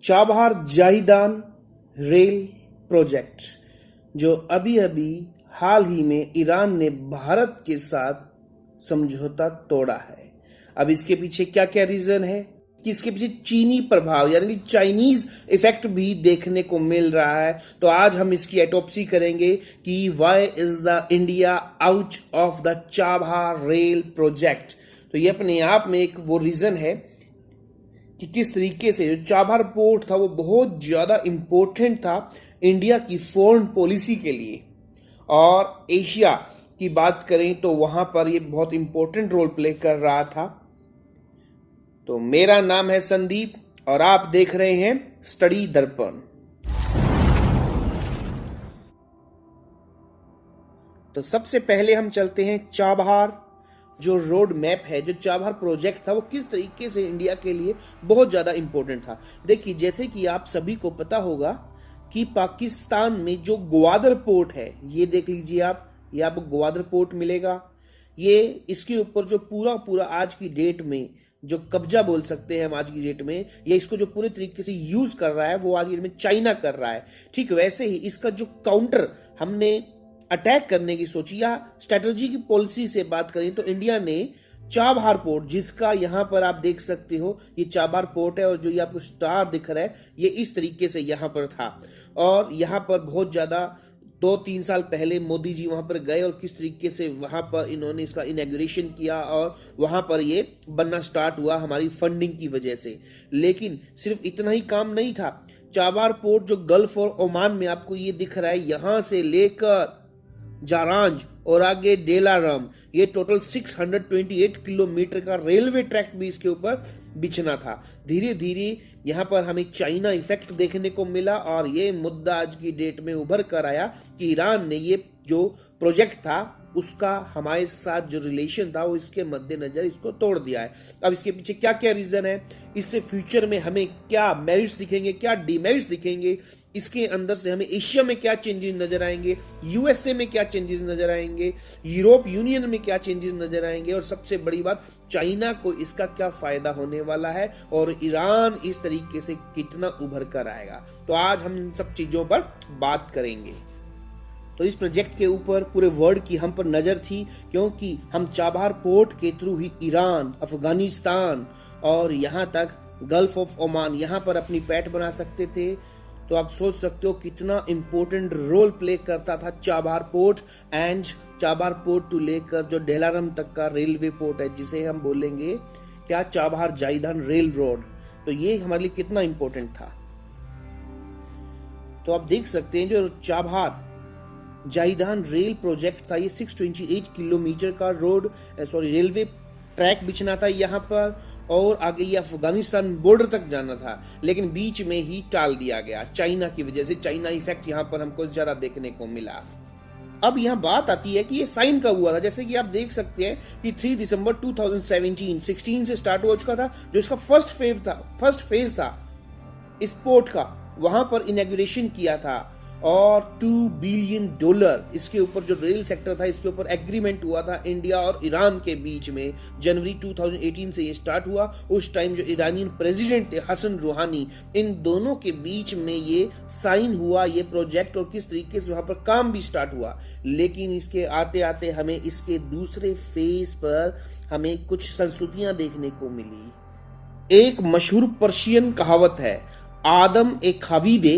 Chabahar जाहिदान rail project जो अभी अभी हाल ही में ईरान ने भारत के साथ समझौता तोड़ा है। अब इसके पीछे क्या क्या रीजन है कि इसके पीछे चीनी प्रभाव यानी कि चाइनीज इफेक्ट भी देखने को मिल रहा है। तो आज हम इसकी एटोप्सी करेंगे कि why is the India out of the Chabahar rail project. तो ये अपने आप में एक वो रीजन है कि किस तरीके से जो चाबहार पोर्ट था वो बहुत ज्यादा इंपॉर्टेंट था इंडिया की फॉरेन पॉलिसी के लिए। और एशिया की बात करें तो वहां पर ये बहुत इंपॉर्टेंट रोल प्ले कर रहा था। तो मेरा नाम है संदीप और आप देख रहे हैं स्टडी दर्पण। तो सबसे पहले हम चलते हैं चाबहार जो रोड मैप है, जो चाबहार प्रोजेक्ट था वो किस तरीके से इंडिया के लिए बहुत ज्यादा इंपॉर्टेंट था। देखिए, जैसे कि आप सभी को पता होगा कि पाकिस्तान में जो ग्वादर पोर्ट है, ये देख लीजिए आप, ये आपको ग्वादर पोर्ट मिलेगा। ये इसके ऊपर जो पूरा आज की डेट में जो कब्जा बोल सकते हैं हम आज की डेट में, ये इसको जो पूरे तरीके से यूज कर रहा है वो आज की डेट में चाइना कर रहा है। ठीक वैसे ही इसका जो काउंटर हमने अटैक करने की सोची या स्ट्रेटजी की पॉलिसी से बात करें तो इंडिया ने चाबहार पोर्ट, जिसका यहां पर आप देख सकते हो ये चाबहार पोर्ट है और जो ये आपको स्टार दिख रहा है ये इस तरीके से यहां पर था। और यहां पर बहुत ज्यादा 2-3 साल पहले मोदी जी वहां पर गए और किस तरीके से वहां पर इन्होंने इसका इनॉग्रेशन किया और वहां पर ये बनना स्टार्ट हुआ हमारी फंडिंग की वजह से। लेकिन सिर्फ इतना ही काम नहीं था। चाबहार पोर्ट जो गल्फ और ओमान में आपको ये दिख रहा है, यहां से लेकर जारांज और आगे डेलाराम, ये टोटल 628 किलोमीटर का रेलवे ट्रैक भी इसके ऊपर बिछना था। धीरे धीरे यहां पर हमें चाइना इफेक्ट देखने को मिला और ये मुद्दा आज की डेट में उभर कर आया कि ईरान ने ये जो प्रोजेक्ट था उसका हमारे साथ जो रिलेशन था वो इसके मद्देनजर इसको तोड़ दिया है। अब इसके पीछे क्या क्या रीजन है, इससे फ्यूचर में हमें क्या मेरिट्स दिखेंगे, क्या डिमेरिट्स दिखेंगे, इसके अंदर से हमें एशिया में क्या चेंजेस नजर आएंगे, यूएसए में क्या चेंजेस नजर आएंगे, यूरोप यूनियन में क्या चेंजेस नजर आएंगे, और सबसे बड़ी बात चाइना को इसका क्या फायदा होने वाला है और ईरान इस तरीके से कितना उभर कर आएगा। तो आज हम इन सब चीजों पर बात करेंगे। तो इस प्रोजेक्ट के ऊपर पूरे वर्ल्ड की हम पर नजर थी क्योंकि हम चाबहार पोर्ट के थ्रू ही ईरान, अफगानिस्तान और यहाँ तक गल्फ ऑफ ओमान यहाँ पर अपनी पैठ बना सकते थे। तो आप सोच सकते हो कितना इंपॉर्टेंट रोल प्ले करता था Chabahar port and Chabahar port to लेकर जो डेलारम तक का रेलवे पोर्ट है, जिसे हम बोलेंगे क्या चाबहार जाहिदान रेल रोड। तो ये हमारे लिए कितना इंपॉर्टेंट था। तो आप देख सकते हैं जो चाबहार जाहिदान रेल प्रोजेक्ट था ये 628 किलोमीटर का रेलवे ट्रैक बिछना था यहाँ पर और आगे ये अफगानिस्तान बॉर्डर तक जाना था, लेकिन बीच में ही टाल दिया गया चाइना की वजह से। चाइना इफेक्ट यहाँ पर हमको ज्यादा देखने को मिला। अब यहाँ बात आती है कि ये साइन कब हुआ था। जैसे कि आप देख सकते हैं कि 3 दिसंबर 2016 से स्टार्ट हो चुका था। जो इसका फर्स्ट फेज था इस पोर्ट का, वहां पर इनॉग्रेशन किया था और $2 बिलियन इसके ऊपर जो रेल सेक्टर था इसके ऊपर एग्रीमेंट हुआ था इंडिया और ईरान के बीच में। जनवरी 2018 से ये स्टार्ट हुआ। उस टाइम जो ईरानियन प्रेसिडेंट थे हसन रूहानी, इन दोनों के बीच में ये साइन हुआ ये प्रोजेक्ट और किस तरीके से वहां पर काम भी स्टार्ट हुआ। लेकिन इसके आते आते हमें इसके दूसरे फेज पर हमें कुछ संस्कृतियां देखने को मिली। एक मशहूर पर्शियन कहावत है, आदम ए खाविदे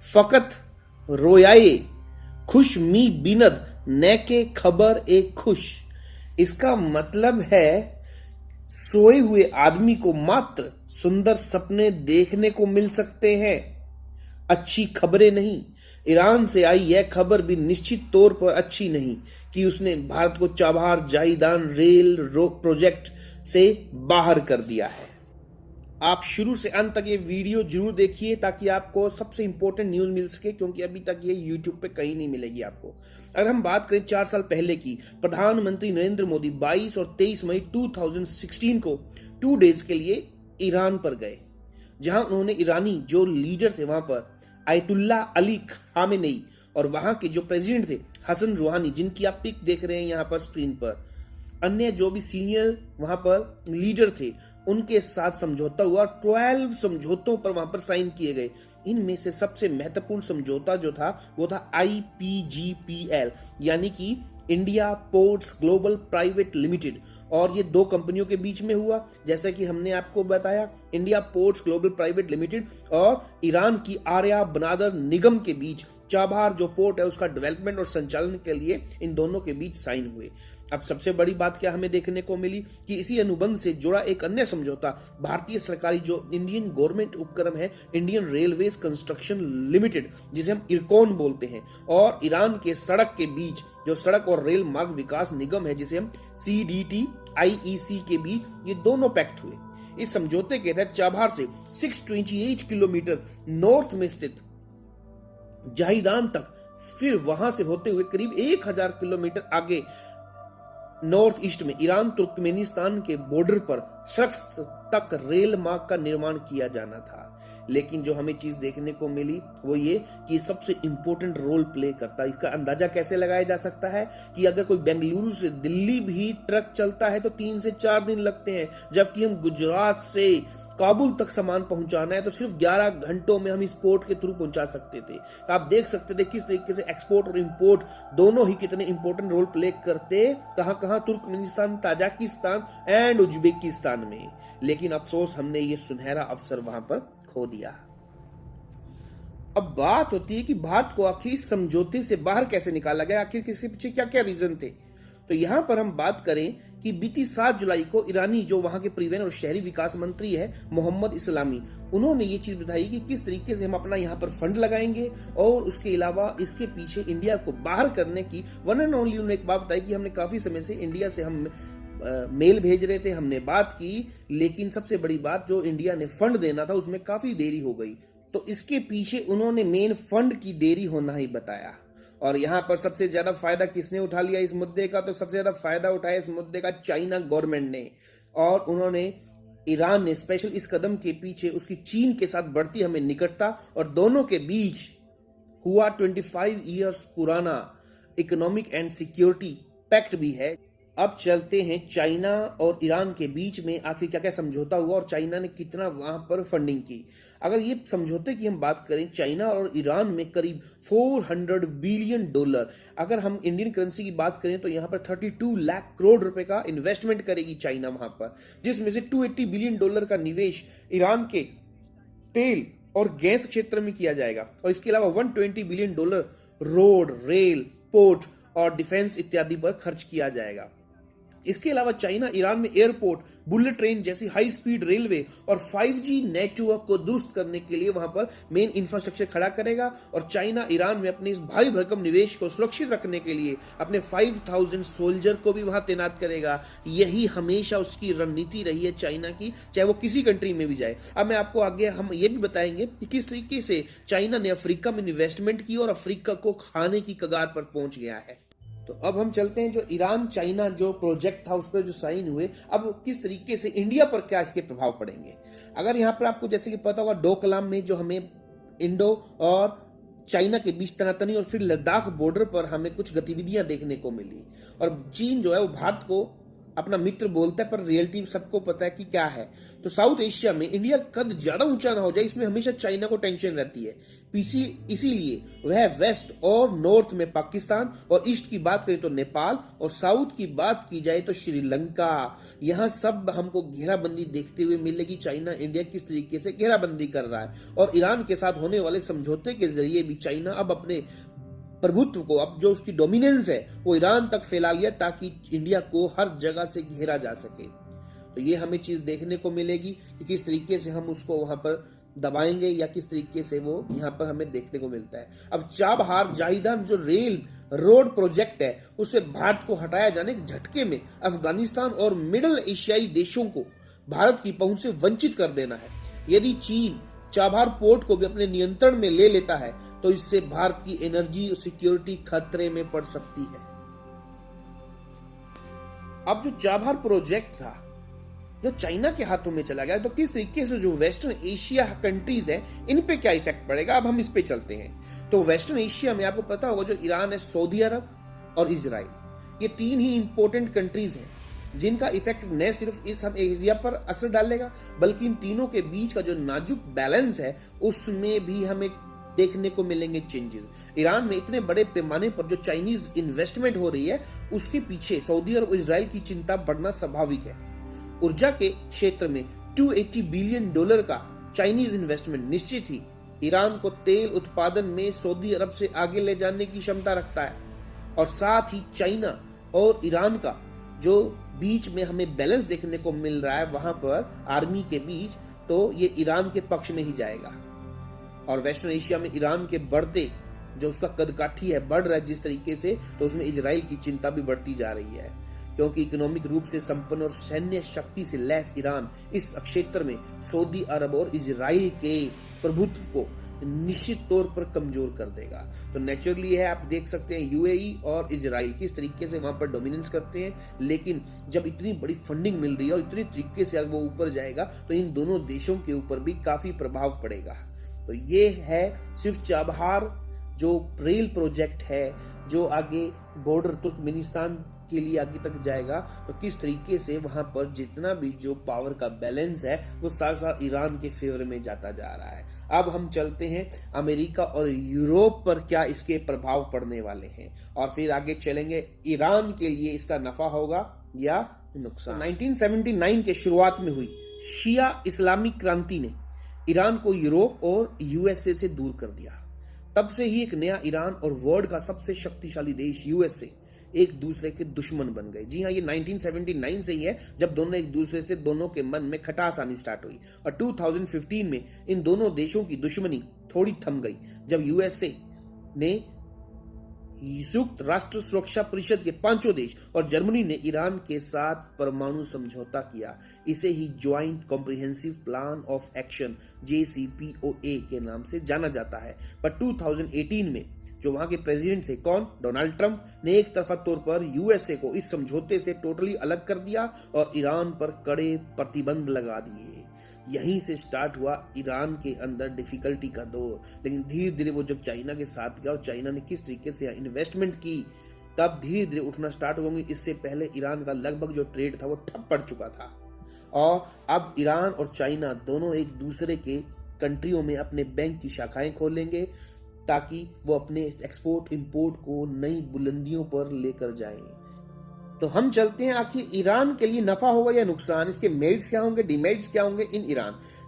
फकत रोयाए खुश मी बिनद न के खबर एक खुश। इसका मतलब है सोए हुए आदमी को मात्र सुंदर सपने देखने को मिल सकते हैं, अच्छी खबरें नहीं। ईरान से आई यह खबर भी निश्चित तौर पर अच्छी नहीं कि उसने भारत को चाबहार जाहिदान रेल प्रोजेक्ट से बाहर कर दिया है। आप शुरू से अंत तक ये वीडियो जरूर देखिए ताकि आपको सबसे इंपॉर्टेंट न्यूज मिल सके, क्योंकि अभी तक ये यूट्यूब पे कहीं नहीं मिलेगी आपको। अगर हम बात करें 4 साल पहले की, प्रधानमंत्री नरेंद्र मोदी 22 और 23 मई 2016 को 2 डेज के लिए ईरान पर गए, जहां उन्होंने ईरानी जो लीडर थे वहां पर आयतुल्ला अली खामेनेई और वहां के जो प्रेसिडेंट थे हसन रूहानी, जिनकी आप पिक देख रहे हैं यहाँ पर स्क्रीन पर, अन्य जो भी सीनियर वहां पर लीडर थे, उनके साथ समझौता हुआ। 12 समझौतों पर वहां पर साइन किए गए। इनमें से सबसे महत्वपूर्ण समझौता जो था वो था IPGPL, यानी कि India ports global private limited. और ये दो कंपनियों के बीच में हुआ, जैसा कि हमने आपको बताया, India ports global private limited और ईरान की आर्या बनादर निगम के बीच चाबहार जो पोर्ट है उसका डेवलपमेंट और संचालन के लिए इन दोनों के बीच साइन हुए। अब सबसे बड़ी बात क्या हमें देखने को मिली कि इसी अनुबंध से जुड़ा एक अन्य समझौता भारतीय सरकारी जो इंडियन गवर्नमेंट उपक्रम है इंडियन रेलवेज कंस्ट्रक्शन लिमिटेड, जिसे हम इरकॉन बोलते हैं, और ईरान के सड़क के बीच जो सड़क और रेल मार्ग विकास निगम है जिसे हम CDT IEC के बीच, ये दोनों पैक्ट हुए। इस समझौते के तहत चाबहार से 628 किलोमीटर नॉर्थ में स्थित जाहिदान तक, फिर वहां से होते हुए करीब 1000 किलोमीटर आगे नॉर्थ ईस्ट में ईरान तुर्कमेनिस्तान के बॉर्डर पर सड़क तक रेल मार्ग का निर्माण किया जाना था। लेकिन जो हमें चीज देखने को मिली वो ये कि सबसे इंपॉर्टेंट रोल प्ले करता है। इसका अंदाजा कैसे लगाया जा सकता है कि अगर कोई बेंगलुरु से दिल्ली भी ट्रक चलता है तो 3 से 4 दिन लगते हैं, जबकि हम गुजरात से काबुल तक सामान पहुंचाना है तो सिर्फ 11 घंटों में हम इस पोर्ट के थ्रू पहुंचा सकते थे। तो आप देख सकते थे किस तरीके से एक्सपोर्ट और इंपोर्ट दोनों ही कितने इंपॉर्टेंट रोल प्ले करते, कहां तुर्कमेनिस्तान, ताजिकिस्तान एंड उज्बेकिस्तान में। लेकिन अफसोस हमने ये सुनहरा अवसर वहां पर खो दिया। अब बात होती है कि भारत को आखिर इस समझौते से बाहर कैसे निकाला गया, आखिर इसके पीछे क्या क्या रीजन थे। तो यहां पर हम बात करें कि बीती 7 जुलाई को ईरानी जो वहां के परिवहन और शहरी विकास मंत्री है मोहम्मद इस्लामी, उन्होंने ये चीज बताई कि किस तरीके से हम अपना यहाँ पर फंड लगाएंगे और उसके अलावा इसके पीछे इंडिया को बाहर करने की वन एंड ओनली उन्होंने एक बात बताई कि हमने काफी समय से इंडिया से हम मेल भेज रहे थे, हमने बात की, लेकिन सबसे बड़ी बात जो इंडिया ने फंड देना था उसमें काफी देरी हो गई। तो इसके पीछे उन्होंने मेन फंड की देरी होना ही बताया। और यहां पर सबसे ज्यादा फायदा किसने उठा लिया इस मुद्दे का, तो सबसे ज्यादा फायदा उठाया इस मुद्दे का चाइना गवर्नमेंट ने। और उन्होंने ईरान ने स्पेशल इस कदम के पीछे उसकी चीन के साथ बढ़ती हमें निकटता और दोनों के बीच हुआ 25 ईयर्स पुराना इकोनॉमिक एंड सिक्योरिटी पैक्ट भी है। अब चलते हैं चाइना और ईरान के बीच में आखिर क्या क्या समझौता हुआ और चाइना ने कितना वहां पर फंडिंग की। अगर ये समझौते की हम बात करें, चाइना और ईरान में करीब $400 बिलियन, अगर हम इंडियन करेंसी की बात करें तो यहाँ पर 32 लाख करोड़ रुपए का इन्वेस्टमेंट करेगी चाइना वहां पर, जिसमें से $280 बिलियन का निवेश ईरान के तेल और गैस क्षेत्र में किया जाएगा और इसके अलावा $120 बिलियन रोड, रेल, पोर्ट और डिफेंस इत्यादि पर खर्च किया जाएगा। इसके अलावा चाइना ईरान में एयरपोर्ट, बुलेट ट्रेन जैसी हाई स्पीड रेलवे और 5G नेटवर्क को दुरुस्त करने के लिए वहां पर मेन इंफ्रास्ट्रक्चर खड़ा करेगा। और चाइना ईरान में अपने इस भारी भरकम निवेश को सुरक्षित रखने के लिए अपने 5000 सोल्जर को भी वहां तैनात करेगा। यही हमेशा उसकी रणनीति रही है चाइना की, चाहे वो किसी कंट्री में भी जाए। अब मैं आपको आगे हम ये भी बताएंगे कि किस तरीके से चाइना ने अफ्रीका में इन्वेस्टमेंट की और अफ्रीका को खाने की कगार पर पहुंच गया है। तो अब हम चलते हैं जो ईरान चाइना जो प्रोजेक्ट था उस पर जो साइन हुए, अब किस तरीके से इंडिया पर क्या इसके प्रभाव पड़ेंगे। अगर यहाँ पर आपको जैसे कि पता होगा डोकलाम में जो हमें इंडो और चाइना के बीच तनातनी और फिर लद्दाख बॉर्डर पर हमें कुछ गतिविधियां देखने को मिली और चीन जो है वो भारत को अपना मित्र बोलता है पर रियलिटी सबको पता है कि क्या है। तो साउथ एशिया में इंडिया कद ज्यादा ऊंचा ना हो जाए इसमें हमेशा चाइना को टेंशन रहती है। इसीलिए वह वेस्ट और नॉर्थ में पाकिस्तान और ईस्ट की बात करें तो नेपाल और साउथ की बात की जाए तो श्रीलंका, यहां सब हमको घेराबंदी देखते हुए मिलेगी। चाइना इंडिया किस तरीके से घेराबंदी कर रहा है और ईरान के साथ होने वाले समझौते के जरिए भी चाइना अब अपने प्रभुत्व को, अब जो उसकी डोमिनेंस है वो ईरान तक फैला लिया ताकि इंडिया को हर जगह से घेरा जा सके। तो ये हमें चीज देखने को मिलेगी कि किस तरीके से हम उसको वहां पर दबाएंगे या किस तरीके से वो यहाँ पर हमें देखने को मिलता है। अब चाबहार जाहिदान जो रेल रोड प्रोजेक्ट है उसे भारत को हटाया जाने के झटके में अफगानिस्तान और मिडिल एशियाई देशों को भारत की पहुंच से वंचित कर देना है। यदि चीन चाबहार पोर्ट को भी अपने नियंत्रण में ले लेता है तो इससे भारत की एनर्जी सिक्योरिटी खतरे में पड़ सकती है। अब जो चाबहार प्रोजेक्ट था जो चाइना के हाथों में चला गया तो किस तरीके से जो वेस्टर्न एशिया कंट्रीज है इन पे क्या इफेक्ट पड़ेगा, अब हम इस पे चलते हैं। तो वेस्टर्न एशिया में आपको पता होगा जो ईरान है, सऊदी अरब और इजराइल, ये 3 ही इंपॉर्टेंट कंट्रीज हैं। जिनका इफेक्ट न सिर्फ इस हम एरिया पर असर डालेगा बल्कि इन तीनों के बीच का जो नाजुक बैलेंस है उसमें भी हमें देखने को मिलेंगे चेंजेस। ईरान में इतने बड़े पैमाने पर जो चाइनीज इन्वेस्टमेंट हो रही है उसके पीछे सऊदी अरब और इजराइल की चिंता बढ़ना स्वाभाविक है। ऊर्जा के क्षेत्र में $280 बिलियन का चाइनीज इन्वेस्टमेंट निश्चित ही ईरान को तेल उत्पादन में सऊदी अरब से आगे ले जाने की क्षमता रखता है। और साथ ही चाइना और ईरान का जो बीच में हमें बैलेंस देखने को मिल रहा है वहां पर आर्मी के बीच, तो ये ईरान के पक्ष में ही जाएगा। और वेस्टर्न एशिया में ईरान के बढ़ते जो उसका कदकाठी है बढ़ रहा है जिस तरीके से, तो उसमें इजराइल की चिंता भी बढ़ती जा रही है, क्योंकि इकोनॉमिक रूप से संपन्न और सैन्य शक्ति से लैस ईरान इस क्षेत्र में सऊदी अरब और इजराइल के प्रभुत्व को निश्चित तौर पर कमजोर कर देगा। तो नेचुरली है, आप देख सकते हैं यूएई और इजराइल किस तरीके से वहां पर डोमिनेंस करते हैं, लेकिन जब इतनी बड़ी फंडिंग मिल रही है और इतने तरीके से वो ऊपर जाएगा तो इन दोनों देशों के ऊपर भी काफी प्रभाव पड़ेगा। तो ये है सिर्फ चाबहार जो रेल प्रोजेक्ट है जो आगे बॉर्डर तुर्कमेनिस्तान के लिए आगे तक जाएगा, तो किस तरीके से वहां पर जितना भी जो पावर का बैलेंस है वो साथ साथ ईरान के फेवर में जाता जा रहा है। अब हम चलते हैं अमेरिका और यूरोप पर क्या इसके प्रभाव पड़ने वाले हैं और फिर आगे चलेंगे ईरान के लिए इसका नफा होगा या नुकसान। 1979 के शुरुआत में हुई शिया इस्लामिक क्रांति ने ईरान को यूरोप और यूएसए से दूर कर दिया। तब से ही एक नया ईरान और वर्ल्ड का सबसे शक्तिशाली देश यूएसए एक दूसरे के दुश्मन बन गए। जी हाँ, ये 1979 से ही है जब दोनों एक दूसरे से दोनों के मन में खटास आनी स्टार्ट हुई और 2015 में इन दोनों देशों की दुश्मनी थोड़ी थम गई जब यूएसए ने संयुक्त राष्ट्र सुरक्षा परिषद के 5 देश और जर्मनी ने ईरान के साथ परमाणु समझौता किया। इसे ही joint comprehensive plan of action JCPOA के नाम से जाना जाता है। पर 2018 में जो वहां के प्रेसिडेंट थे कौन, डोनाल्ड ट्रंप ने एक तरफा तौर पर यूएसए को इस समझौते से टोटली अलग कर दिया और ईरान पर कड़े प्रतिबंध लगा दिए। यहीं से स्टार्ट हुआ ईरान के अंदर डिफिकल्टी का दौर। लेकिन धीरे धीरे वो जब चाइना के साथ गया और चाइना ने किस तरीके से इन्वेस्टमेंट की, तब धीरे धीरे उठना स्टार्ट होंगे। इससे पहले ईरान का लगभग जो ट्रेड था वो ठप पड़ चुका था और अब ईरान और चाइना दोनों एक दूसरे के कंट्रियों में अपने बैंक की शाखाएं खोलेंगे ताकि वो अपने एक्सपोर्ट इंपोर्ट को नई बुलंदियों पर लेकर जाएं। तो हम चलते हैं आखिर ईरान के लिए नफा होगा या नुकसान, इसके मेरिट्स क्या होंगे, डिमेरिट्स क्या होंगे इन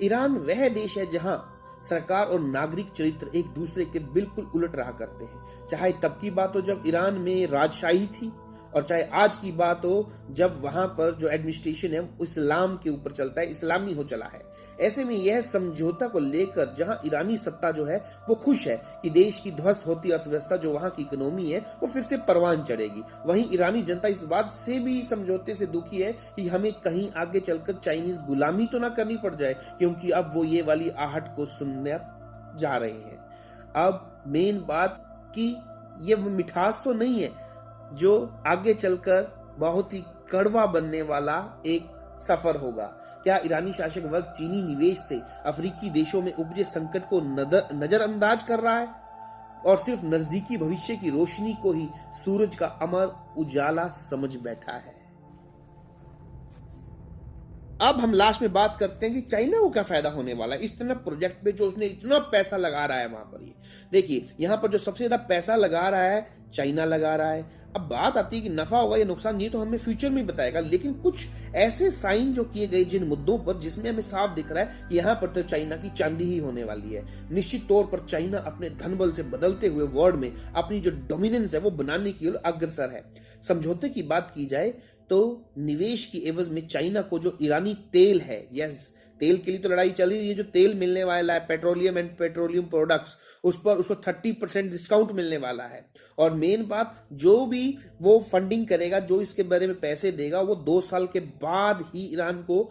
ईरान वह देश है जहां सरकार और नागरिक चरित्र एक दूसरे के बिल्कुल उलट रहा करते हैं। चाहे तब की बात हो जब ईरान में राजशाही थी और चाहे आज की बात हो जब वहां पर जो एडमिनिस्ट्रेशन है इस्लाम के ऊपर चलता है, इस्लामी हो चला है। ऐसे में यह समझौता को लेकर जहां ईरानी सत्ता जो है वो खुश है कि देश की ध्वस्त होती अर्थव्यवस्था जो वहां की इकोनॉमी है वो फिर से परवान चढ़ेगी, वहीं ईरानी जनता इस बात से भी समझौते से दुखी है कि हमें कहीं आगे चलकर चाइनीज गुलामी तो ना करनी पड़ जाए, क्योंकि अब वो ये वाली आहट को सुनने जा रहे हैं। अब मेन बात कि ये मिठास तो नहीं है जो आगे चलकर बहुत ही कड़वा बनने वाला एक सफर होगा। क्या ईरानी शासक वर्ग चीनी निवेश से अफ्रीकी देशों में उपजे संकट को नजरअंदाज कर रहा है और सिर्फ नजदीकी भविष्य की रोशनी को ही सूरज का अमर उजाला समझ बैठा है? अब हम लास्ट में बात करते हैं कि चाइना को क्या फायदा होने वाला है इस तरह प्रोजेक्ट पे जो उसने इतना पैसा लगा रहा है वहां पर। ये देखिए, यहां पर जो सबसे ज्यादा पैसा लगा रहा है चाइना लगा रहा है। अब बात आती है कि नफा होगा या नुकसान, ये तो हमें फ्यूचर में बताएगा, लेकिन कुछ ऐसे साइन जो किए गए जिन मुद्दों पर जिसमें हमें साफ दिख रहा है कि यहाँ पर तो चाइना की चांदी ही होने वाली है। निश्चित तौर पर चाइना अपने धन बल से बदलते हुए वर्ल्ड में अपनी जो डोमिनेंस है वो बनाने की ओर अग्रसर है। समझौते की बात की जाए तो निवेश की एवज में चाइना को जो ईरानी तेल है, यस तेल के लिए तो लड़ाई चल रही है, जो तेल मिलने वाला है पेट्रोलियम एंड पेट्रोलियम प्रोडक्ट्स उस पर उसको 30% डिस्काउंट मिलने वाला है। और मेन बात, जो भी वो फंडिंग करेगा, जो इसके बारे में पैसे देगा, वो 2 साल के बाद ही ईरान को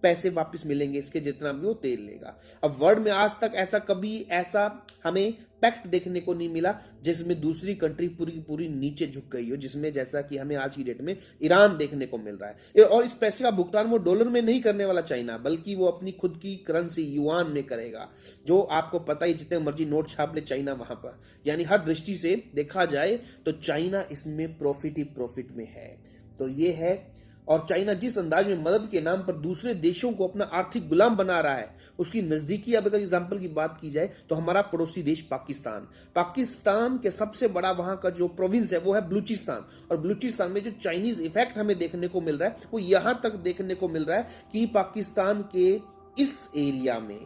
पैसे वापस मिलेंगे इसके जितना भी वो तेल लेगा। अब वर्ल्ड में आज तक ऐसा हमें पैक्ट देखने को नहीं मिला जिसमें दूसरी कंट्री पूरी की पूरी नीचे झुक गई हो, जिसमें जैसा कि हमें आज की डेट में ईरान देखने को मिल रहा है। और इस पैसे का भुगतान वो डॉलर में नहीं करने वाला चाइना, बल्कि वो अपनी खुद की करेंसी युआन में करेगा, जो आपको पता ही जितने मर्जी नोट छाप ले चाइना वहां पर। यानी हर दृष्टि से देखा जाए तो चाइना इसमें प्रॉफिट ही प्रॉफिट में है। तो ये है। और चाइना जिस अंदाज में मदद के नाम पर दूसरे देशों को अपना आर्थिक गुलाम बना रहा है, उसकी नजदीकी अब अगर एग्जाम्पल की बात की जाए तो हमारा पड़ोसी देश पाकिस्तान के सबसे बड़ा वहां का जो प्रोविंस है वो है बलूचिस्तान। और बलूचिस्तान में जो चाइनीज इफेक्ट हमें देखने को मिल रहा है वो यहां तक देखने को मिल रहा है कि पाकिस्तान के इस एरिया में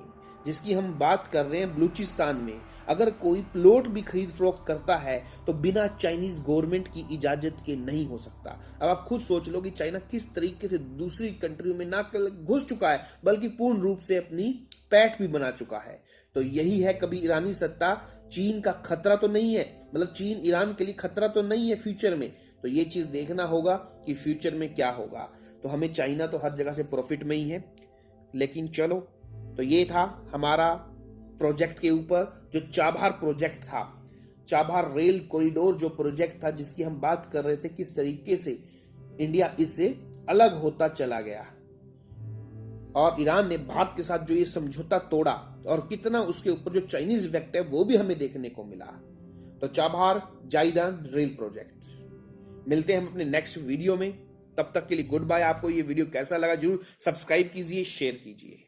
जिसकी हम बात कर रहे हैं बलूचिस्तान में, अगर कोई प्लॉट भी खरीद फरोख्त करता है तो बिना चाइनीज गवर्नमेंट की इजाजत के नहीं हो सकता। अब आप खुद सोच लो कि चाइना किस तरीके से दूसरी कंट्रियों में ना घुस चुका है बल्कि पूर्ण रूप से अपनी पैठ भी बना चुका है। तो यही है, कभी ईरानी सत्ता चीन का खतरा तो नहीं है, मतलब चीन ईरान के लिए खतरा तो नहीं है फ्यूचर में। तो ये चीज देखना होगा कि फ्यूचर में क्या होगा। तो हमें चाइना तो हर जगह से प्रॉफिट में ही है, लेकिन चलो, तो ये था हमारा प्रोजेक्ट के ऊपर जो चाबहार प्रोजेक्ट था, चाबहार रेल कॉरिडोर जो प्रोजेक्ट था जिसकी हम बात कर रहे थे, किस तरीके से इंडिया इससे अलग होता चला गया और ईरान ने भारत के साथ जो ये समझौता तोड़ा और कितना उसके ऊपर जो चाइनीज इफेक्ट है वो भी हमें देखने को मिला। तो चाबहार जाइदान रेल प्रोजेक्ट। मिलते हैं हम अपने नेक्स्ट वीडियो में, तब तक के लिए गुड बाय। आपको ये वीडियो कैसा लगा जरूर सब्सक्राइब कीजिए, शेयर कीजिए।